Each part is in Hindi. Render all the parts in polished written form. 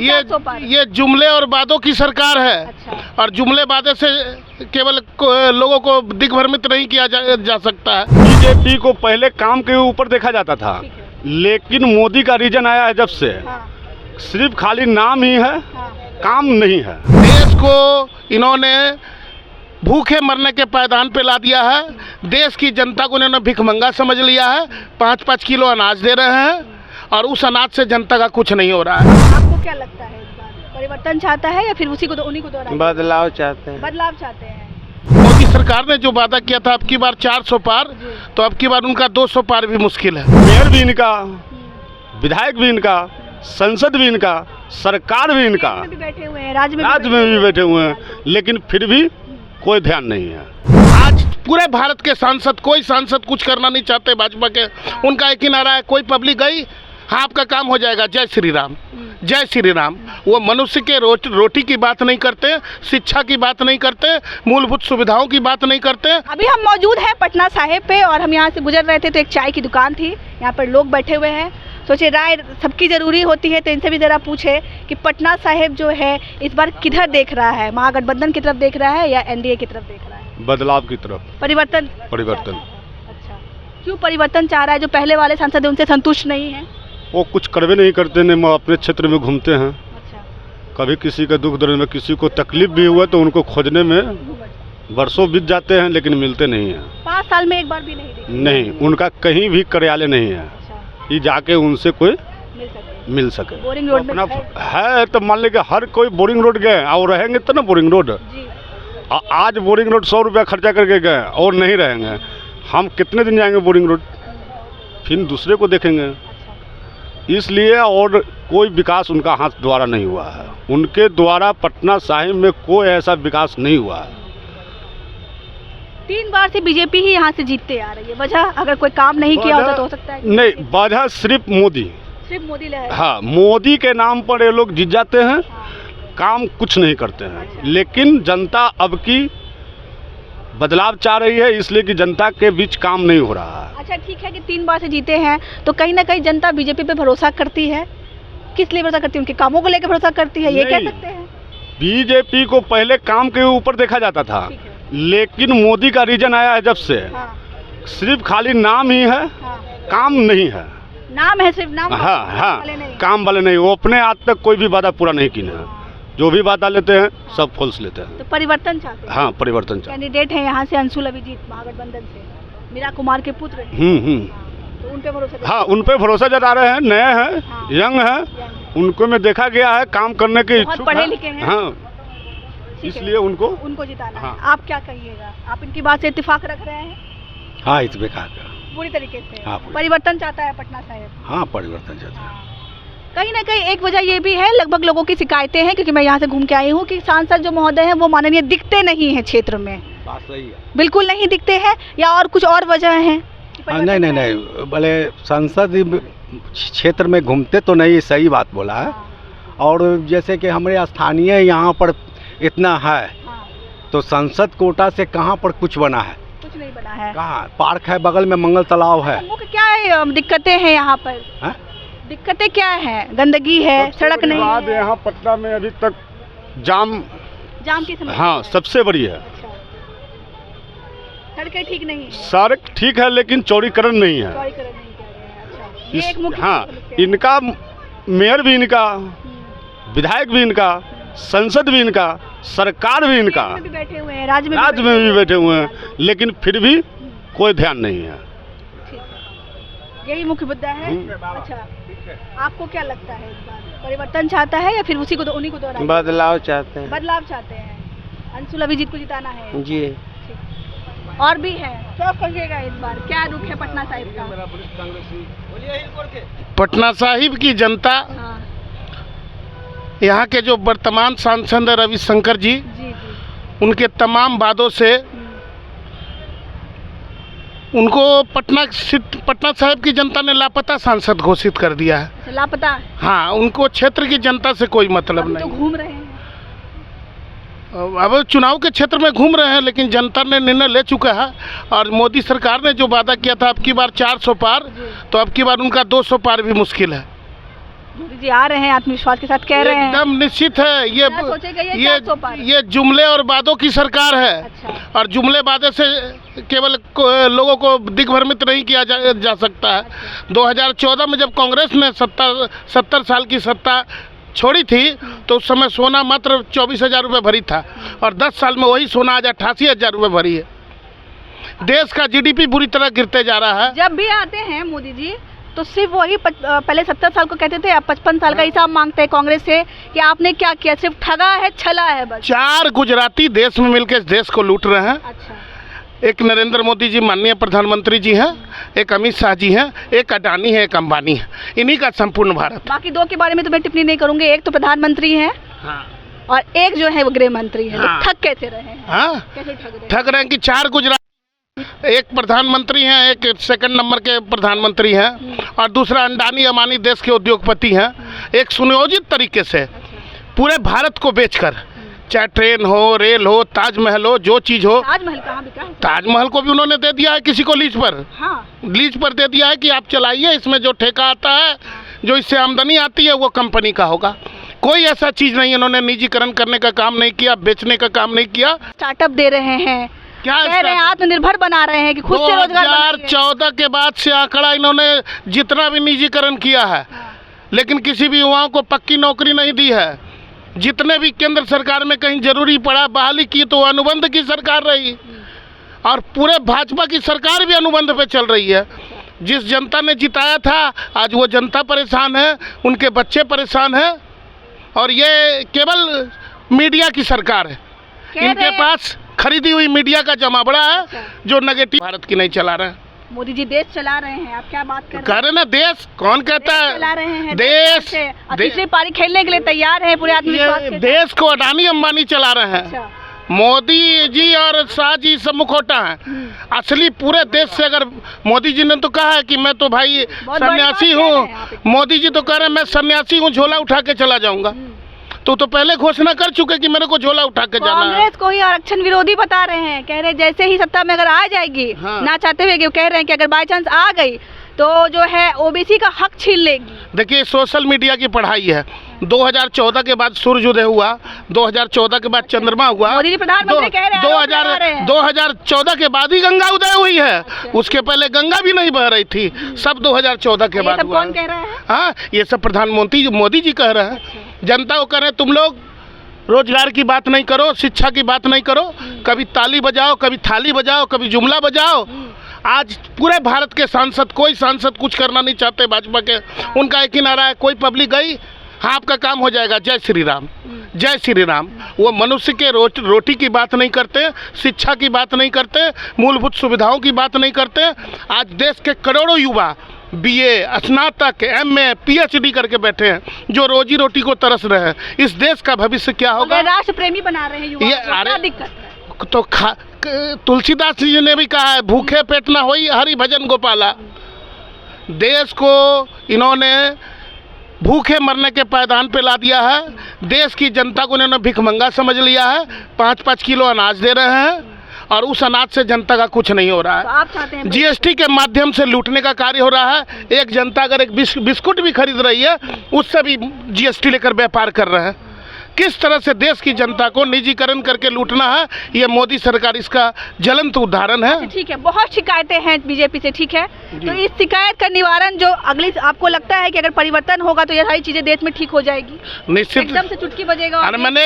ये जुमले और वादों की सरकार है। अच्छा। और जुमले वादे से केवल लोगों को दिग्भ्रमित नहीं किया जा सकता है। बीजेपी को पहले काम के ऊपर देखा जाता था, लेकिन मोदी का रीजन आया है जब से, सिर्फ खाली नाम ही है, काम नहीं है। देश को इन्होंने भूखे मरने के पायदान पे ला दिया है। देश की जनता को इन्होंने भिखमंगा समझ लिया है। 5-5 किलो अनाज दे रहे हैं और उस अनाज से जनता का कुछ नहीं हो रहा है। आपको क्या लगता है, इस बार परिवर्तन चाहता है या फिर उसी को उन्हीं को दोहराना? बदलाव चाहते हैं। बदलाव चाहते हैं। मोदी सरकार ने जो वादा किया था अब की बार 400 पार, तो अब की बार उनका 200 पार भी मुश्किल है। मेयर भी इनका, विधायक भी इनका, संसद भी इनका, सरकार भी इनका, भी बैठे हुए हैं, राज्य में भी बैठे हुए हैं, लेकिन फिर भी कोई ध्यान नहीं है। आज पूरे भारत के सांसद, कोई सांसद कुछ करना नहीं चाहते भाजपा के। उनका एक ही नारा है, कोई पब्लिक गई, हाँ आपका काम हो जाएगा, जय श्री राम, जय श्री राम। वो मनुष्य के रोटी की बात नहीं करते, शिक्षा की बात नहीं करते, मूलभूत सुविधाओं की बात नहीं करते। अभी हम मौजूद हैं पटना साहिब पे और हम यहाँ से गुजर रहे थे तो एक चाय की दुकान थी, यहाँ पर लोग बैठे हुए हैं। सोचे राय सबकी ज़रूरी होती है, तो इनसे भी ज़रा पूछे कि पटना साहिब जो है इस बार किधर देख रहा है, महागठबंधन की तरफ देख रहा है या एनडीए की तरफ देख रहा है? बदलाव की तरफ। परिवर्तन। अच्छा, क्यों परिवर्तन चाह रहा है? जो पहले वाले सांसद हैं उनसे संतुष्ट नहीं है? वो कुछ करवे नहीं करते, नहीं अपने क्षेत्र में घूमते हैं। अच्छा। कभी किसी के दुख दर्द में किसी को तकलीफ भी हुआ तो उनको खोजने में वर्षों बीत जाते हैं, लेकिन मिलते नहीं हैं। 5 साल में एक बार भी नहीं दिखे? नहीं, उनका कहीं भी कार्यालय नहीं है कि जाके उनसे कोई मिल सके। बोरिंग रोड में है तो मान लीजिए हर कोई बोरिंग रोड गए और रहेंगे तो ना बोरिंग रोड। आज बोरिंग रोड 100 रुपया खर्चा करके गए और नहीं रहेंगे, हम कितने दिन जाएंगे बोरिंग रोड, फिर दूसरे को देखेंगे। इसलिए और कोई विकास उनका हाथ द्वारा नहीं हुआ है। उनके द्वारा पटना साहिब में कोई ऐसा विकास नहीं हुआ है। 3 बार से बीजेपी ही यहाँ से जीतते आ रही है। वजह अगर कोई काम नहीं किया होता तो हो सकता है नहीं, वजह सिर्फ मोदी। सिर्फ मोदी ले हाँ, मोदी के नाम पर ये लोग जीत जाते हैं। काम कुछ नहीं करते हैं। लेकिन जनता अब की बदलाव चाह रही है, इसलिए कि जनता के बीच काम नहीं हो रहा है। अच्छा, ठीक है कि 3 बार से जीते हैं तो कहीं ना कहीं जनता बीजेपी पे भरोसा करती है। किस लिए भरोसा करती है? उनके कामों को लेकर भरोसा करती है, ये कह सकते हैं? बीजेपी को पहले काम के ऊपर देखा जाता था, लेकिन मोदी का रीजन आया है जब से, सिर्फ खाली नाम ही है, काम नहीं है। नाम है, सिर्फ नाम। हाँ, काम वाले नहीं। वो अपने आज तक कोई भी वादा पूरा नहीं किया है। जो भी वादा लेते हैं सब फॉल्स लेते हैं। तो परिवर्तन चाहते हैं? हाँ, परिवर्तन चाहते हैं। कैंडिडेट है यहाँ से अंशुल अभिजीत, महागठबंधन से, मीरा कुमार के पुत्र हैं। तो उन पे भरोसा? हाँ, उन पे भरोसा जता रहे हैं। नए हैं, यंग हैं, उनको में देखा गया है काम करने के इच्छुक, पढ़े लिखे हैं। हाँ, इसलिए उनको जिताना है। हाँ। आप क्या कहिएगा? आप इनकी बात से इत्तेफाक रख रहे हैं? हाँ, इत्तेफाक पूरी तरीके से। हाँ, परिवर्तन चाहता है पटना साहिब? हाँ, परिवर्तन चाहता है। कहीं ना कहीं एक वजह ये भी है, लगभग लोगों की शिकायतें हैं, क्योंकि मैं यहाँ से घूम के आई हूँ, कि सांसद जो महोदय हैं वो माननीय दिखते नहीं हैं क्षेत्र में। बात सही है। बिल्कुल बिल्कुल नहीं दिखते हैं, या और कुछ और वजह है? नहीं, भले संसद क्षेत्र में घूमते तो नहीं, सही बात बोला है। और जैसे कि हमारे स्थानीय यहाँ पर इतना है, तो संसद कोटा से कहाँ पर कुछ बना है? कुछ नहीं बना है। कहाँ? पार्क है, बगल में मंगल तालाब है। क्या दिक्कतें हैं यहाँ पर? दिक्कतें क्या है? गंदगी है, सड़क नहीं है। यहाँ पटना में अभी तक जाम की समस्या? हाँ, सबसे बड़ी है। सड़कें ठीक नहीं है? सड़क ठीक है, लेकिन चौड़ीकरण नहीं है। ये एक मुख्य हाँ, इनका मेयर भी इनका, विधायक भी इनका, संसद भी इनका, सरकार भी इनका, भी बैठे हुए हैं, राज्य में भी बैठे हुए हैं, लेकिन फिर भी कोई ध्यान नहीं है। यही मुख्य मुद्दा है। अच्छा, आपको क्या लगता है, इस बार परिवर्तन चाहता है या फिर उसी को उन्हीं को दोहराना? बदलाव चाहते हैं। बदलाव चाहते हैं। अंशुल अभिजीत को जिताना है जी। और भी है, क्या कहिएगा इस बार क्या रुख है पटना साहिब का? पटना साहिब की जनता, यहाँ के जो वर्तमान सांसद रविशंकर जी, उनके तमाम वादों से उनको पटना साहिब की जनता ने लापता सांसद घोषित कर दिया है। लापता? हाँ, उनको क्षेत्र की जनता से कोई मतलब नहीं। तो घूम रहे हैं, अब चुनाव के क्षेत्र में घूम रहे हैं, लेकिन जनता ने निर्णय ले चुका है। और मोदी सरकार ने जो वादा किया था अब की बार 400 पार, तो अब की बार उनका 200 पार भी मुश्किल है। मोदी जी आ रहे हैं आत्मविश्वास के साथ कह रहे हैं। एकदम निश्चित है। क्या सोचेगा ये 400 पार? ये जुमले और वादों की सरकार है। अच्छा। और जुमले वादे से केवल लोगों को दिग्भ्रमित नहीं किया जा सकता है। 2014 में जब कांग्रेस ने 70 साल की सत्ता छोड़ी थी तो उस समय सोना मात्र 24,000 रुपये भरी था और 10 साल में वही सोना आज 88,000 रुपये भरी है। देश का जीडीपी बुरी तरह गिरते जा रहा है। जब भी आते हैं मोदी जी तो सिर्फ वही पहले 70 साल को कहते थे, अब 55 साल का हिसाब मांगते हैं कांग्रेस से कि आपने क्या किया, सिर्फ ठगा है, छला है बस। 4 गुजराती देश में मिलकर इस देश को लूट रहे हैं। अच्छा। एक नरेंद्र मोदी जी माननीय प्रधानमंत्री जी हैं, एक अमित शाह जी हैं, एक अडानी है, एक अंबानी है, इन्हीं का संपूर्ण भारत। बाकी 2 के बारे में तो मैं टिप्पणी नहीं करूंगी। एक तो प्रधानमंत्री हैं और एक जो है वो गृह मंत्री है। तो ठग कैसे रहे हैं? कैसे ठग रहे हैं कि 4 गुजरात, एक प्रधानमंत्री हैं, एक सेकंड नंबर के प्रधानमंत्री हैं और दूसरा अंडानी अमानी देश के उद्योगपति हैं। एक सुनियोजित तरीके से पूरे भारत को बेचकर, चाहे ट्रेन हो, रेल हो, ताजमहल हो, जो चीज़ हो। ताजमहल कहाँ बिका है? ताजमहल को भी उन्होंने दे दिया है किसी को लीज पर। हाँ। लीज पर दे दिया है कि आप चलाइए, इसमें जो ठेका आता है, जो इससे आमदनी आती है वो कंपनी का होगा। कोई ऐसा चीज़ नहीं, इन्होंने निजीकरण करने का काम नहीं किया, बेचने का काम नहीं किया। स्टार्टअप दे रहे हैं, क्या कह रहे हैं आत्मनिर्भर बना रहे हैं कि खुद से रोजगार बनाएंगे। 2014 के बाद से आंकड़ा इन्होंने जितना भी निजीकरण किया है, लेकिन किसी भी युवाओं को पक्की नौकरी नहीं दी है। जितने भी केंद्र सरकार में कहीं जरूरी पड़ा बहाली की तो अनुबंध की सरकार रही और पूरे भाजपा की सरकार भी अनुबंध पे चल रही है। जिस जनता ने जिताया था आज वो जनता परेशान है, उनके बच्चे परेशान हैं और ये केवल मीडिया की सरकार है। इनके पास खरीदी हुई मीडिया का जमावड़ा है जो नेगेटिव भारत की नहीं चला रहे हैं। मोदी जी देश चला रहे हैं, आप क्या बात कर कह रहे ना, देश कौन कहता है? चला रहे हैं देश तीसरी पारी खेलने के लिए तैयार है पूरे आत्मविश्वास के साथ। देश को अडानी अंबानी चला रहे हैं। अच्छा। मोदी जी और शाह जी सब मुखौटा हैं। असली पूरे देश से अगर मोदी जी ने तो कहा है कि मैं तो भाई सन्यासी हूँ, मोदी जी तो कह रहे हैं मैं सन्यासी हूँ, झोला उठा के चला जाऊंगा। तो पहले घोषणा कर चुके कि मेरे को झोला उठा के जाना है। कांग्रेस को ही आरक्षण विरोधी बता रहे हैं, कह रहे हैं जैसे ही सत्ता में अगर आ जाएगी, ना चाहते हुए कह रहे हैं कि अगर बाई चांस आ गई तो जो है ओबीसी का हक छीन लेगी। देखिए सोशल मीडिया की पढ़ाई है। 2014 के बाद सूर्योदय हुआ, 2014 के बाद चंद्रमा हुआ, मोदी जी प्रधानमंत्री कह रहे हैं 2014 के बाद ही गंगा उदय हुई है। उसके पहले गंगा भी नहीं बह रही थी, सब 2014 के बाद हुआ। कौन कह रहा है? हाँ, ये सब प्रधानमंत्री मोदी जी कह रहे हैं। जनता को कह रहे हैं तुम लोग रोजगार की बात नहीं करो, शिक्षा की बात नहीं करो, कभी ताली बजाओ, कभी थाली बजाओ, कभी जुमला बजाओ। आज पूरे भारत के सांसद, कोई सांसद कुछ करना नहीं चाहते भाजपा के। उनका एक ही नारा है, कोई पब्लिक गई, हाँ आपका काम हो जाएगा, जय श्री राम, जय श्री राम। वो मनुष्य के रोटी की बात नहीं करते, शिक्षा की बात नहीं करते, मूलभूत सुविधाओं की बात नहीं करते। आज देश के करोड़ों युवा बीए, स्नातक, एमए, पीएचडी करके बैठे हैं जो रोजी रोटी को तरस रहे हैं। इस देश का भविष्य क्या होगा? राष्ट्र प्रेमी बना रहे हैं युवा। ये क्या दिक्कत है? तो तुलसीदास जी ने भी कहा है, भूखे पेट ना होई हरि भजन गोपाला। देश को इन्होंने भूखे मरने के पायदान पे ला दिया है। देश की जनता को इन्होंने भिखमंगा समझ लिया है। 5-5 किलो अनाज दे रहे हैं और उस अनाज से जनता का कुछ नहीं हो रहा है। तो आप चाहते हैं जीएसटी के माध्यम से लूटने का कार्य हो रहा है। एक जनता अगर एक बिस्कुट भी खरीद रही है उससे भी जीएसटी लेकर व्यापार कर रहे हैं। किस तरह से देश की जनता को निजीकरण करके लूटना है, ये मोदी सरकार इसका ज्वलंत उदाहरण है। ठीक है, बहुत शिकायतें हैं बीजेपी से, ठीक है, तो इस शिकायत का निवारण जो अगली, आपको लगता है कि अगर परिवर्तन होगा तो ये सारी चीजें देश में ठीक हो जाएगी? निश्चित, एकदम से चुटकी बजेगा। अरे मैंने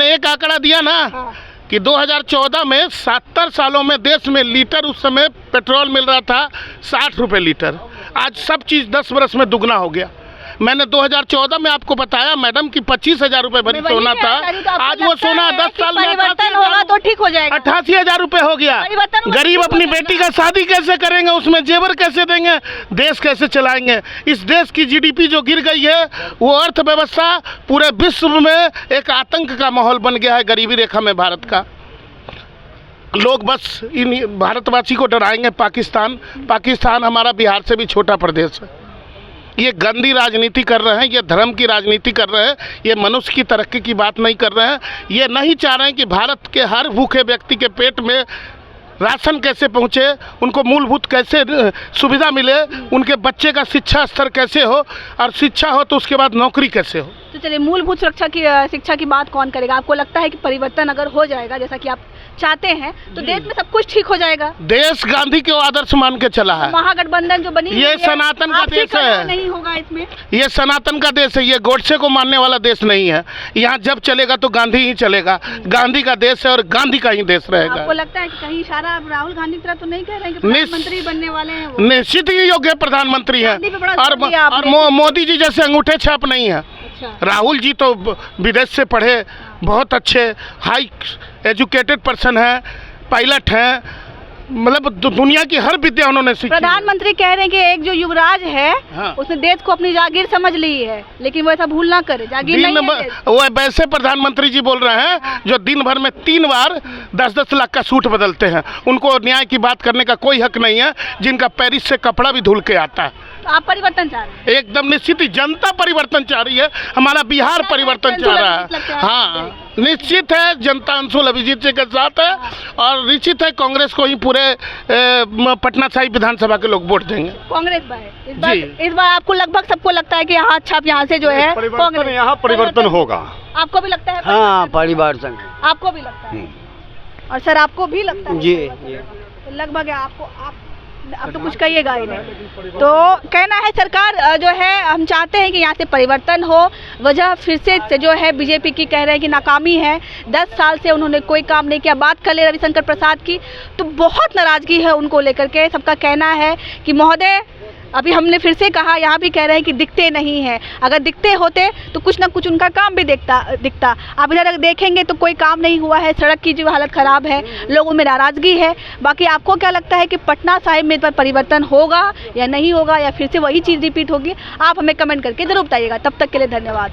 एक आंकड़ा दिया ना कि 2014 में 70 सालों में देश में लीटर, उस समय पेट्रोल मिल रहा था 60 रुपये लीटर। आज सब चीज़ 10 बरस में दुगना हो गया। मैंने 2014 में आपको बताया मैडम कि 25,000 रुपये भरी सोना था। आज वो सोना 10 साल में परिवर्तन होगा तो ठीक हो जाएगा। 88,000 रुपये हो गया। गरीब अपनी बेटी का शादी कैसे करेंगे, उसमें जेवर कैसे देंगे, देश कैसे चलाएंगे? इस देश की जीडीपी जो गिर गई है, वो अर्थव्यवस्था पूरे विश्व में एक आतंक का माहौल बन गया है। गरीबी रेखा में भारत का लोग बस इन भारतवासी को डराएंगे। पाकिस्तान हमारा बिहार से भी छोटा प्रदेश है। ये गंदी राजनीति कर रहे हैं, ये धर्म की राजनीति कर रहे हैं, ये मनुष्य की तरक्की की बात नहीं कर रहे हैं। ये नहीं चाह रहे हैं कि भारत के हर भूखे व्यक्ति के पेट में राशन कैसे पहुँचे, उनको मूलभूत कैसे सुविधा मिले, उनके बच्चे का शिक्षा स्तर कैसे हो, और शिक्षा हो तो उसके बाद नौकरी कैसे हो। तो चलिए, मूलभूत शिक्षा की बात कौन करेगा? आपको लगता है कि परिवर्तन अगर हो जाएगा जैसा कि आप चाहते हैं तो देश में सब कुछ ठीक हो जाएगा? देश गांधी के आदर्श मान के चला है। महागठबंधन जो बनी ये हुई है, सनातन का आपसी देश है। कलह नहीं होगा इसमें? ये सनातन का देश है, ये गोडसे को मानने वाला देश नहीं है। यहाँ जब चलेगा तो गांधी ही चलेगा। गांधी का देश है और गांधी का ही देश रहेगा। आपको लगता है कि कहीं इशारा राहुल गांधी की तरह तो नहीं कह रहे हैं कि प्रधानमंत्री बनने वाले हैं वो? निश्चित ही योग्य प्रधानमंत्री है, गांधी पे बड़ा और जोर दिया आपने। मोदी जी जैसे अंगूठे छाप नहीं है। अच्छा। राहुल जी तो विदेश से पढ़े, बहुत अच्छे हाई एजुकेटेड पर्सन है, पायलट है, मतलब दुनिया की हर विद्या उन्होंने सीखी। प्रधानमंत्री कह रहे हैं कि एक जो युवराज है, हाँ। उसने देश को अपनी जागीर समझ ली है, लेकिन वो ऐसा भूल ना करे, जागीर नहीं है देश। वो वैसे प्रधानमंत्री जी बोल रहे हैं जो दिन भर में 3 बार 10-10 लाख का सूट बदलते हैं। उनको न्याय की बात करने का कोई हक नहीं है, जिनका पेरिस से कपड़ा भी धुल के आता है। तो आप परिवर्तन चाह रहे हैं? एकदम निश्चित ही जनता परिवर्तन चाह रही है, हमारा बिहार परिवर्तन चाह रहा है। हाँ, निश्चित है, जनता अंशुल अभिजीत जी के साथ है, और निश्चित है कांग्रेस को ही पूरे पटना साहिब विधानसभा के लोग वोट देंगे। कांग्रेस पर इस बार आपको लगभग सबको लगता है कि हाँ, छाप यहाँ से जो है परिवर्तन, यहाँ परिवर्तन होगा। आपको भी लगता है? हाँ, परिवर्तन। आपको भी लगता है? और सर, आपको भी लगता है? जी। तो लगभग है आपको। आप तो कुछ कहिएगा ही नहीं। तो कहना है सरकार जो है, हम चाहते हैं कि यहाँ से परिवर्तन हो। वजह फिर से जो है बीजेपी की कह रहे हैं कि नाकामी है, 10 साल से उन्होंने कोई काम नहीं किया। बात कर ले रविशंकर प्रसाद की तो बहुत नाराजगी है उनको लेकर के। सबका कहना है कि महोदय, अभी हमने फिर से कहा, यहाँ भी कह रहे हैं कि दिखते नहीं हैं। अगर दिखते होते तो कुछ ना कुछ उनका काम भी दिखता। आप इधर अगर देखेंगे तो कोई काम नहीं हुआ है, सड़क की जो हालत ख़राब है, लोगों में नाराज़गी है। बाकी आपको क्या लगता है कि पटना साहिब में इस पर परिवर्तन होगा या नहीं होगा, या फिर से वही चीज़ रिपीट होगी? आप हमें कमेंट करके ज़रूर बताइएगा। तब तक के लिए धन्यवाद।